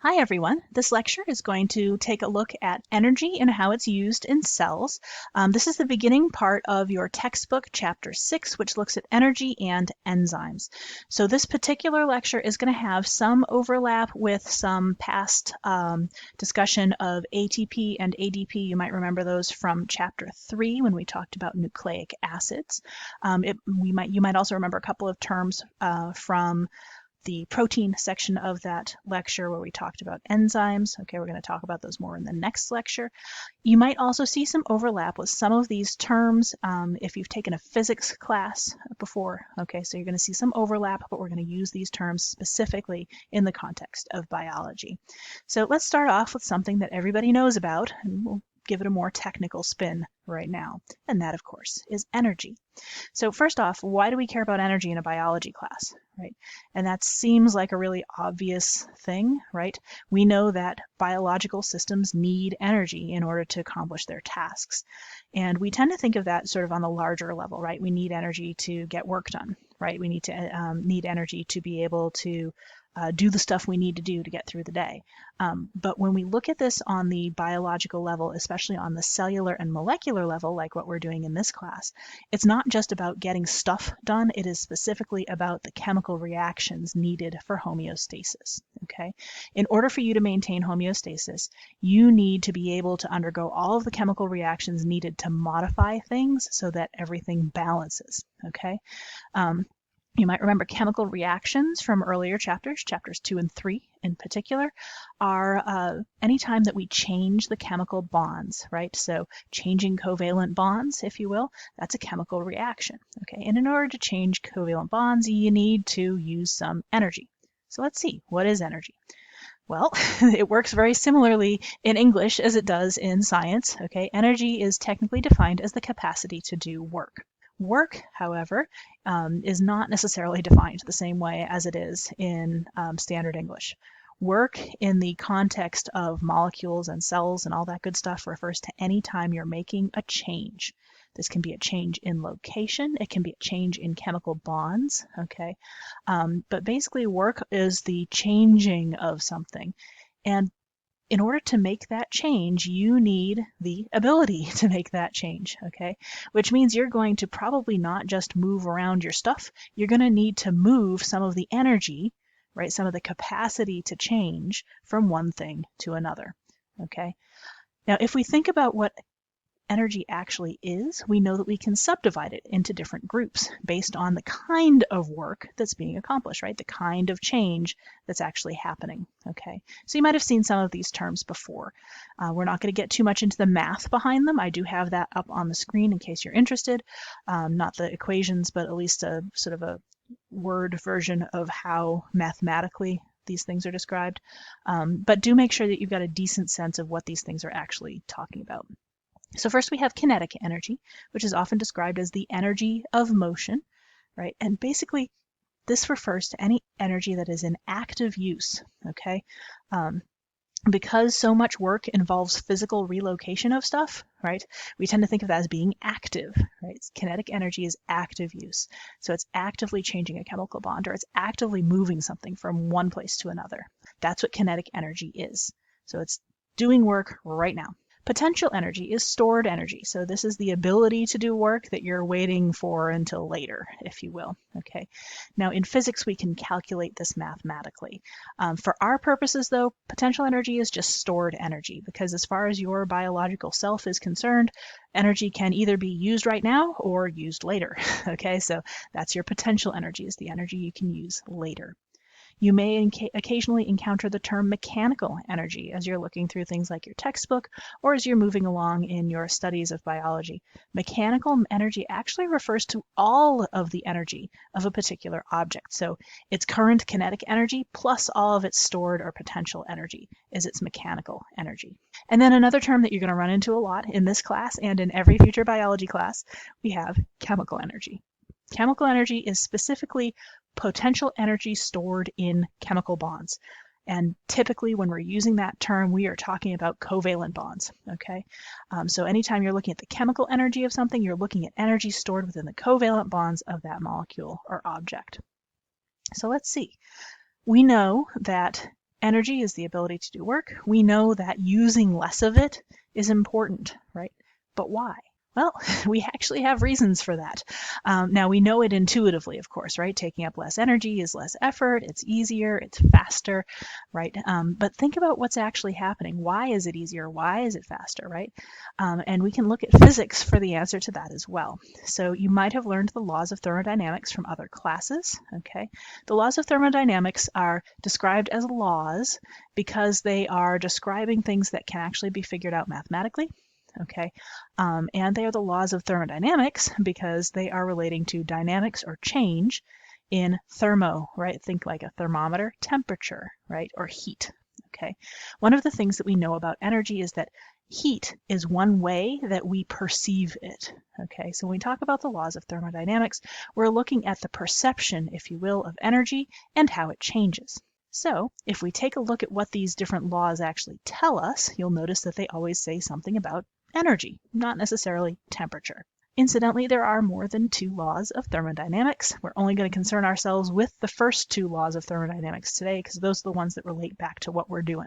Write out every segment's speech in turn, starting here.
Hi everyone. This lecture is going to take a look at energy and how it's used in cells. This is the beginning part of your textbook, Chapter 6, which looks at energy and enzymes. So this particular lecture is going to have some overlap with some past discussion of ATP and ADP. You might remember those from Chapter 3 when we talked about nucleic acids. You might also remember a couple of terms from the protein section of that lecture where we talked about enzymes. Okay, we're going to talk about those more in the next lecture. You might also see some overlap with some of these terms if you've taken a physics class before. Okay, so you're going to see some overlap, but we're going to use these terms specifically in the context of biology. So let's start off with something that everybody knows about, and we'll give it a more technical spin right now. And that, of course, is energy. So first off, why do we care about energy in a biology class, right? And that seems like a really obvious thing, right? We know that biological systems need energy in order to accomplish their tasks. And we tend to think of that sort of on the larger level, right? We need energy to get work done, right? We need to need energy to be able to do the stuff we need to do to get through the day. But when we look at this on the biological level, especially on the cellular and molecular level, like what we're doing in this class, it's not just about getting stuff done, it is specifically about the chemical reactions needed for homeostasis, okay? In order for you to maintain homeostasis, you need to be able to undergo all of the chemical reactions needed to modify things so that everything balances, okay? You might remember chemical reactions from earlier chapters 2 and 3 in particular, are anytime that we change the chemical bonds, right? So changing covalent bonds, if you will, that's a chemical reaction, okay? And in order to change covalent bonds, you need to use some energy. So let's see, what is energy? Well, it works very similarly in English as it does in science, okay? Energy is technically defined as the capacity to do work. Work, however, is not necessarily defined the same way as it is in standard English. Work in the context of molecules and cells and all that good stuff refers to any time you're making a change. This can be a change in location, it can be a change in chemical bonds, okay? But basically work is the changing of something. And in order to make that change, you need the ability to make that change, okay? Which means you're going to probably not just move around your stuff, you're going to need to move some of the energy, right, some of the capacity to change from one thing to another, okay? Now, if we think about what energy actually is, we know that we can subdivide it into different groups based on the kind of work that's being accomplished, right? The kind of change that's actually happening, okay? So you might have seen some of these terms before. We're not going to get too much into the math behind them. I do have that up on the screen in case you're interested. Not the equations, but at least a sort of a word version of how mathematically these things are described. But do make sure that you've got a decent sense of what these things are actually talking about. So first we have kinetic energy, which is often described as the energy of motion, right? And basically this refers to any energy that is in active use, okay? Because so much work involves physical relocation of stuff, right? We tend to think of that as being active, right? Kinetic energy is active use. So it's actively changing a chemical bond, or it's actively moving something from one place to another. That's what kinetic energy is. So it's doing work right now. Potential energy is stored energy. So this is the ability to do work that you're waiting for until later, if you will, okay? Now in physics, we can calculate this mathematically. For our purposes though, potential energy is just stored energy because as far as your biological self is concerned, energy can either be used right now or used later, okay? So that's your potential energy, is the energy you can use later. You may occasionally encounter the term mechanical energy as you're looking through things like your textbook or as you're moving along in your studies of biology. Mechanical energy actually refers to all of the energy of a particular object. So its current kinetic energy plus all of its stored or potential energy is its mechanical energy. And then another term that you're going to run into a lot in this class and in every future biology class, we have chemical energy. Chemical energy is specifically potential energy stored in chemical bonds. And typically when we're using that term, we are talking about covalent bonds, okay? So anytime you're looking at the chemical energy of something, you're looking at energy stored within the covalent bonds of that molecule or object. So let's see. We know that energy is the ability to do work. We know that using less of it is important, right? But why? Well, we actually have reasons for that. Now, we know it intuitively, of course, right? Taking up less energy is less effort, it's easier, it's faster, right? But think about what's actually happening. Why is it easier? Why is it faster, right? And we can look at physics for the answer to that as well. So you might have learned the laws of thermodynamics from other classes, okay? The laws of thermodynamics are described as laws because they are describing things that can actually be figured out mathematically. Okay, and they are the laws of thermodynamics because they are relating to dynamics or change in thermo, right? Think like a thermometer, temperature, right? Or heat, okay? One of the things that we know about energy is that heat is one way that we perceive it, okay? So when we talk about the laws of thermodynamics, we're looking at the perception, if you will, of energy and how it changes. So if we take a look at what these different laws actually tell us, you'll notice that they always say something about energy, not necessarily temperature. Incidentally, there are more than 2 laws of thermodynamics. We're only going to concern ourselves with the first 2 laws of thermodynamics today because those are the ones that relate back to what we're doing.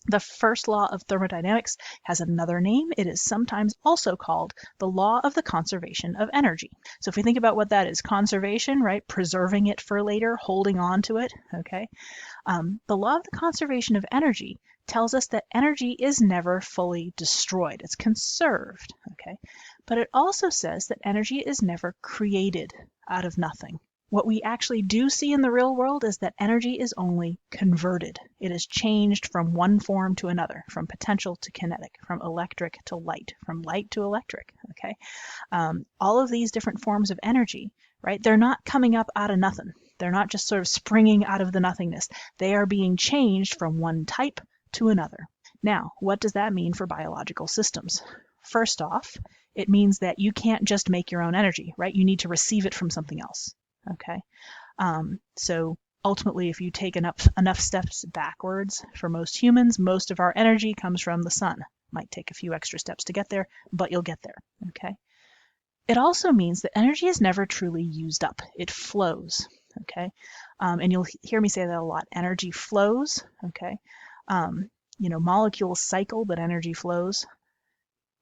The first law of thermodynamics has another name. It is sometimes also called the law of the conservation of energy. So if we think about what that is, conservation, right? Preserving it for later, holding on to it, okay? The law of the conservation of energy tells us that energy is never fully destroyed. It's conserved, okay? But it also says that energy is never created out of nothing. What we actually do see in the real world is that energy is only converted. It is changed from one form to another, from potential to kinetic, from electric to light, from light to electric, okay? All of these different forms of energy, right, they're not coming up out of nothing. They're not just sort of springing out of the nothingness. They are being changed from one type to another. Now, what does that mean for biological systems? First off, it means that you can't just make your own energy, right? You need to receive it from something else, okay? So ultimately, if you take enough steps backwards for most humans, most of our energy comes from the sun. Might take a few extra steps to get there, but you'll get there, okay? It also means that energy is never truly used up. It flows, okay? And you'll hear me say that a lot. Energy flows, okay? Molecules cycle, but energy flows.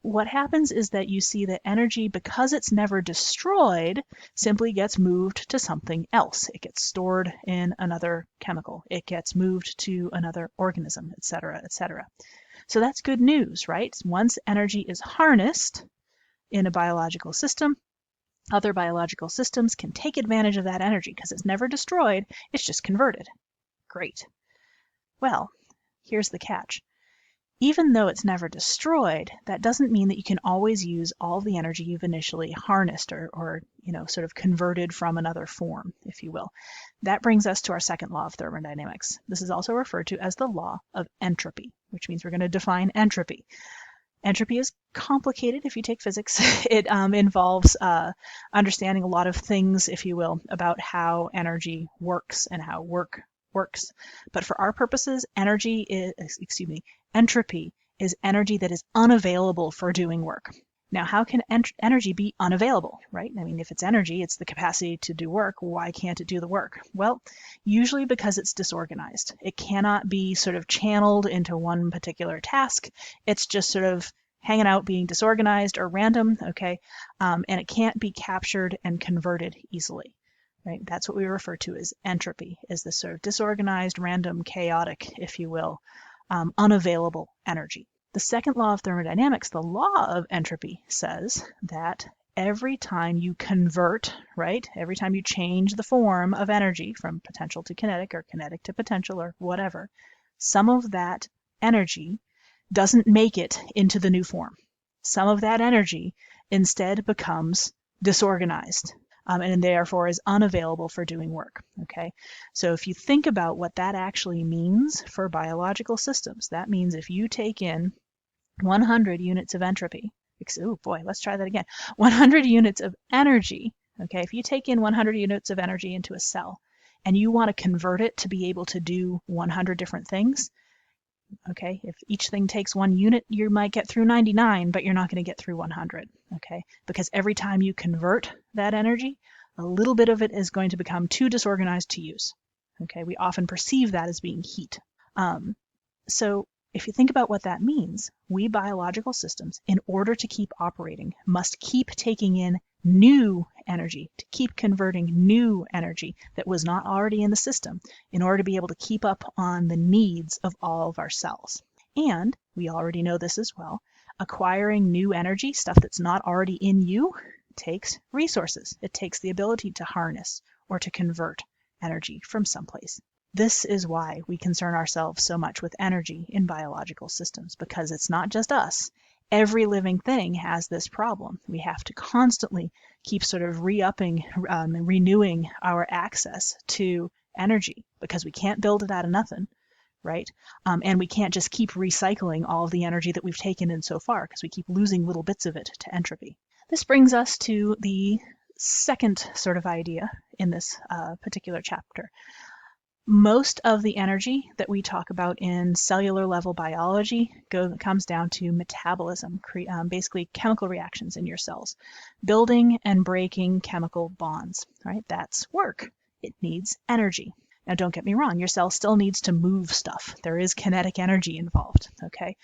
What happens is that you see that energy, because it's never destroyed, simply gets moved to something else. It gets stored in another chemical. It gets moved to another organism, etc., etc. So that's good news, right? Once energy is harnessed in a biological system, other biological systems can take advantage of that energy because it's never destroyed, it's just converted. Great. Well, here's the catch. Even though it's never destroyed, that doesn't mean that you can always use all the energy you've initially harnessed or sort of converted from another form, if you will. That brings us to our second law of thermodynamics. This is also referred to as the law of entropy, which means we're going to define entropy. Entropy is complicated if you take physics. It involves understanding a lot of things, if you will, about how energy works and how work works. But for our purposes, entropy is energy that is unavailable for doing work. Now, how can energy be unavailable, right? I mean, if it's energy, it's the capacity to do work. Why can't it do the work? Well, usually because it's disorganized. It cannot be sort of channeled into one particular task. It's just sort of hanging out, being disorganized or random, okay? And it can't be captured and converted easily. Right? That's what we refer to as entropy, is this sort of disorganized, random, chaotic, if you will, unavailable energy. The second law of thermodynamics, the law of entropy, says that every time you convert, right, every time you change the form of energy from potential to kinetic or kinetic to potential or whatever, some of that energy doesn't make it into the new form. Some of that energy instead becomes disorganized. And therefore is unavailable for doing work, okay? So if you think about what that actually means for biological systems, that means if you take in 100 units of entropy, oh boy, let's try that again, 100 units of energy, okay? If you take in 100 units of energy into a cell and you want to convert it to be able to do 100 different things, okay, if each thing takes 1 unit, you might get through 99, but you're not going to get through 100, okay? Because every time you convert that energy, a little bit of it is going to become too disorganized to use, okay? We often perceive that as being heat. So if you think about what that means, we biological systems, in order to keep operating, must keep taking in new energy, to keep converting new energy that was not already in the system in order to be able to keep up on the needs of all of our cells. And we already know this as well, acquiring new energy, stuff that's not already in you, takes resources. It takes the ability to harness or to convert energy from someplace. This is why we concern ourselves so much with energy in biological systems, because it's not just us. Every living thing has this problem. We have to constantly keep sort of re-upping and renewing our access to energy, because we can't build it out of nothing, right? And we can't just keep recycling all of the energy that we've taken in so far, because we keep losing little bits of it to entropy. This brings us to the second sort of idea in this particular chapter. Most of the energy that we talk about in cellular level biology comes down to metabolism, basically chemical reactions in your cells, building and breaking chemical bonds, right? That's work. It needs energy. Now, don't get me wrong, your cell still needs to move stuff. There is kinetic energy involved, okay?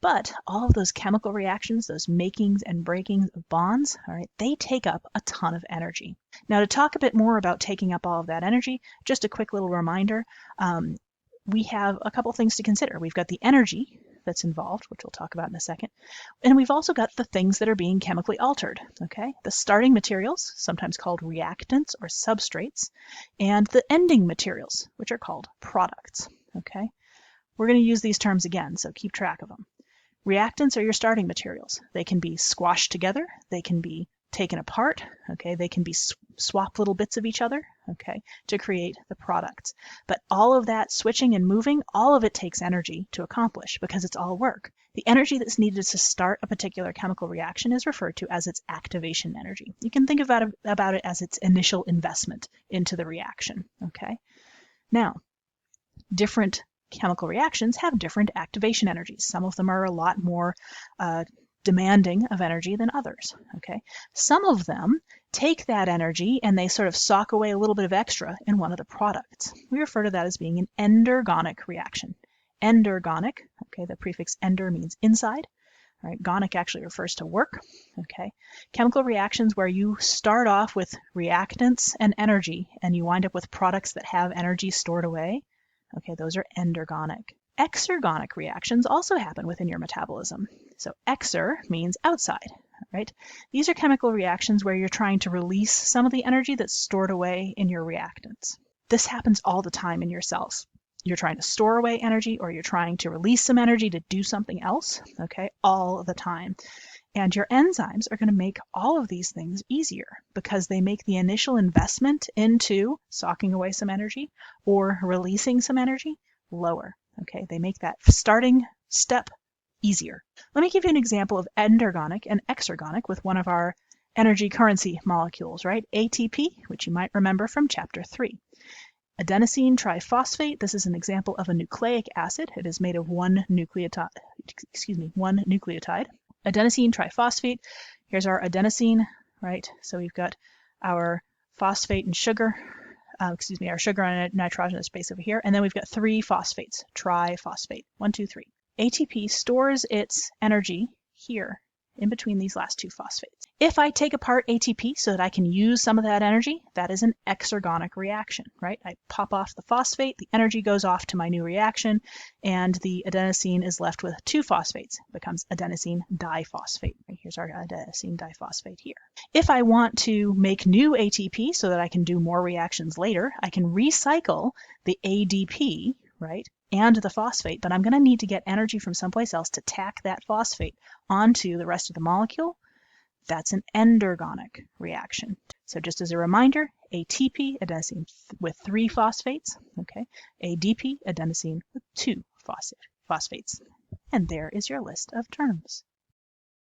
But all of those chemical reactions, those makings and breakings of bonds, all right, they take up a ton of energy. Now, to talk a bit more about taking up all of that energy, just a quick little reminder, we have a couple things to consider. We've got the energy that's involved, which we'll talk about in a second, and we've also got the things that are being chemically altered, okay? The starting materials, sometimes called reactants or substrates, and the ending materials, which are called products, okay? We're going to use these terms again, so keep track of them. Reactants are your starting materials. They can be squashed together, they can be taken apart, okay, they can be swap little bits of each other, okay, to create the products. But all of that switching and moving, all of it takes energy to accomplish because it's all work. The energy that's needed to start a particular chemical reaction is referred to as its activation energy. You can think about it as its initial investment into the reaction, okay? Now, different chemical reactions have different activation energies. Some of them are a lot more demanding of energy than others, okay? Some of them take that energy and they sort of sock away a little bit of extra in one of the products. We refer to that as being an endergonic reaction. Endergonic, okay, the prefix ender means inside. All right, gonic actually refers to work, okay? Chemical reactions where you start off with reactants and energy and you wind up with products that have energy stored away. Okay, those are endergonic. Exergonic reactions also happen within your metabolism. So exer means outside, right? These are chemical reactions where you're trying to release some of the energy that's stored away in your reactants. This happens all the time in your cells. You're trying to store away energy or you're trying to release some energy to do something else, okay, all the time. And your enzymes are going to make all of these things easier because they make the initial investment into socking away some energy or releasing some energy lower. Okay, they make that starting step easier. Let me give you an example of endergonic and exergonic with one of our energy currency molecules, right? ATP, which you might remember from chapter 3. Adenosine triphosphate, this is an example of a nucleic acid. It is made of one nucleotide. Adenosine triphosphate, here's our adenosine, right? So we've got our phosphate and sugar, our sugar on a nitrogenous base over here, and then we've got 3 phosphates, triphosphate, 1, 2, 3. ATP stores its energy here in between these last 2 phosphates. If I take apart ATP so that I can use some of that energy, that is an exergonic reaction, right? I pop off the phosphate, the energy goes off to my new reaction, and the adenosine is left with 2 phosphates. It becomes adenosine diphosphate. Right? Here's our adenosine diphosphate here. If I want to make new ATP so that I can do more reactions later, I can recycle the ADP, right, and the phosphate, but I'm going to need to get energy from someplace else to tack that phosphate onto the rest of the molecule. That's an endergonic reaction. So just as a reminder, ATP, adenosine with 3 phosphates, okay? ADP, adenosine with 2 phosphates. And there is your list of terms.